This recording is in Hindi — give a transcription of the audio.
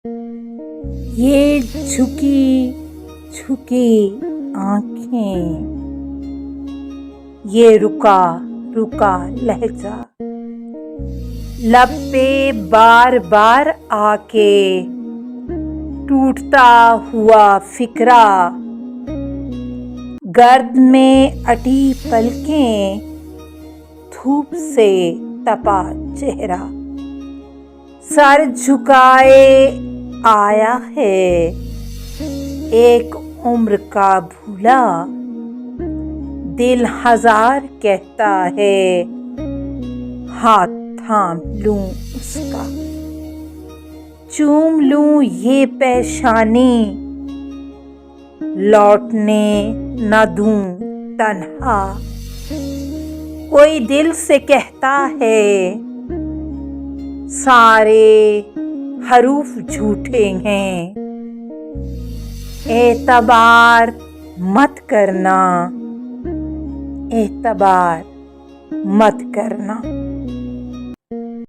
ये झुकी झुकी आंखें, ये रुका रुका लहजा, लब पे बार बार आके टूटता हुआ फिक्रा, गर्द में अटी पलकें, धूप से तपा चेहरा, सर झुकाए आया है एक उम्र का भूला, दिल हजार कहता है हाथ थाम लूं उसका, चूम लूं ये पेशानी, लौटने न दूं तन्हा, कोई दिल से कहता है सारे हरूफ झूठे हैं, एतबार मत करना, एतबार मत करना।